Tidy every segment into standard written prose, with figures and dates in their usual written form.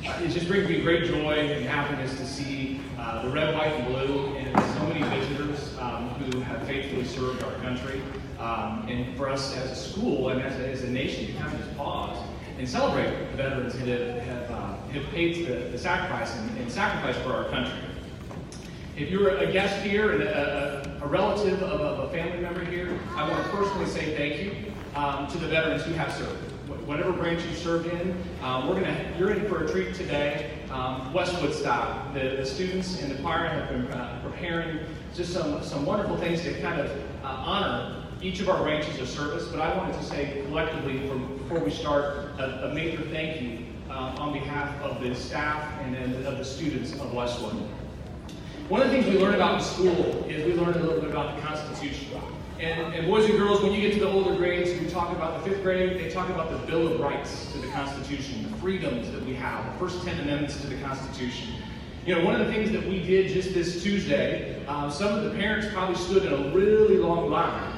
It just brings me great joy and happiness to see the red, white, and blue, and so many visitors who have faithfully served our country. And for us as a school and as a nation to kind of just pause and celebrate the veterans that have paid the sacrifice and sacrifice for our country. If you're a guest here and a relative of a family member here, I want to personally say thank you to the veterans who have served. Whatever branch you served in, you're in for a treat today, Westwood style. The students in the choir have been preparing just some wonderful things to kind of honor each of our branches of service. But I wanted to say collectively, before we start, a major thank you on behalf of the staff and then of the students of Westwood. One of the things we learn about in school is we learn a little bit about the Constitution. And boys and girls, when you get to the older grades, we talk about the 5th grade, they talk about the Bill of Rights to the Constitution, the freedoms that we have, the first 10 amendments to the Constitution. You know, one of the things that we did just this Tuesday, some of the parents probably stood in a really long line.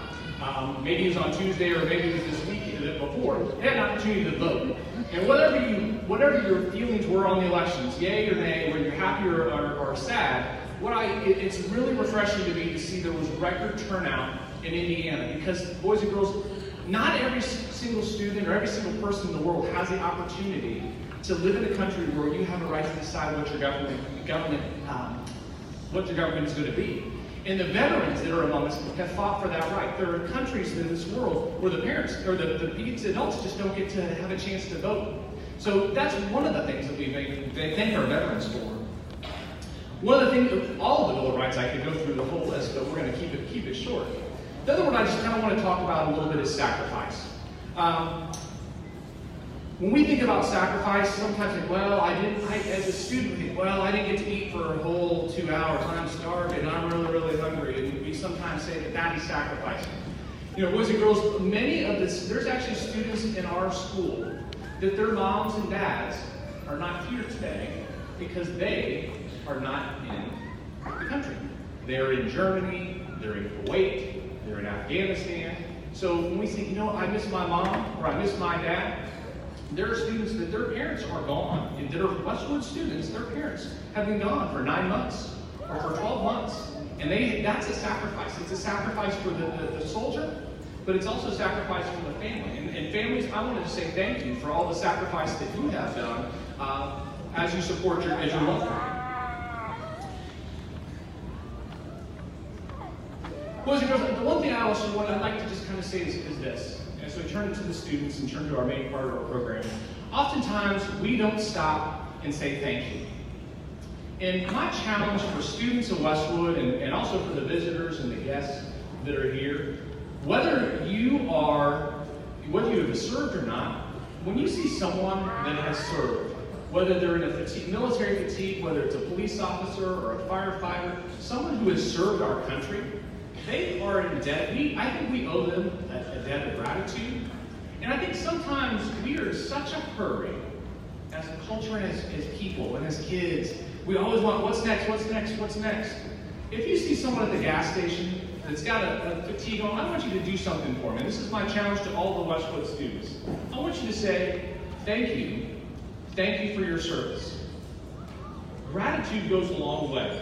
Maybe it was on Tuesday or maybe it was this week before. They had an opportunity to vote. And whatever your feelings were on the elections, yay or nay, whether you're happy or sad, it's really refreshing to me to see there was record turnout in Indiana, because boys and girls, not every single student or every single person in the world has the opportunity to live in a country where you have a right to decide what your government is going to be. And the veterans that are among us have fought for that right. There are countries in this world where the parents or the adults just don't get to have a chance to vote. So that's one of the things that we thank our veterans for. One of the things, all of the Bill of Rights, I could go through the whole list, but we're going to keep it short. The other one I just kind of want to talk about a little bit is sacrifice. When we think about sacrifice, sometimes we think, well, as a student, we think, well, I didn't get to eat for a whole 2 hours, I'm starving, I'm really, really hungry, and we sometimes say that is sacrificing. You know, boys and girls, there's actually students in our school that their moms and dads are not here today because they are not in the country. They're in Germany, they're in Kuwait, they're in Afghanistan. So when we say, you know, I miss my mom or I miss my dad, there are students that their parents are gone. And that are Westwood students, their parents have been gone for 9 months or for 12 months. And that's a sacrifice. It's a sacrifice for the soldier, but it's also a sacrifice for the family. And families, I wanted to say thank you for all the sacrifice that you have done as you support your loved one. Boys and girls, the one thing I'd like to just kind of say is this. As we turn to the students and turn to our main part of our program, oftentimes we don't stop and say thank you. And my challenge for students of Westwood and also for the visitors and the guests that are here, whether you have served or not, when you see someone that has served, whether they're in a military fatigue, whether it's a police officer or a firefighter, someone who has served our country, they are in debt. I think we owe them a debt of gratitude. And I think sometimes we are in such a hurry as a culture and as people and as kids. We always want, what's next, what's next, what's next? If you see someone at the gas station that's got a fatigue on, I want you to do something for me. This is my challenge to all the Westwood students. I want you to say, thank you. Thank you for your service. Gratitude goes a long way.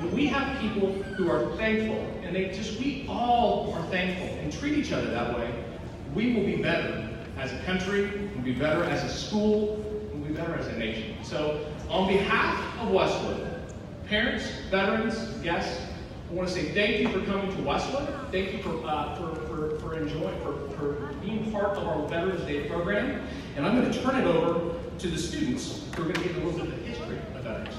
When we have people who are thankful, and we all are thankful and treat each other that way, we will be better as a country, we'll be better as a school, we'll be better as a nation. So, on behalf of Westwood, parents, veterans, guests, I want to say thank you for coming to Westwood. Thank you for being part of our Veterans Day program. And I'm going to turn it over to the students who are going to give a little bit of the history of veterans.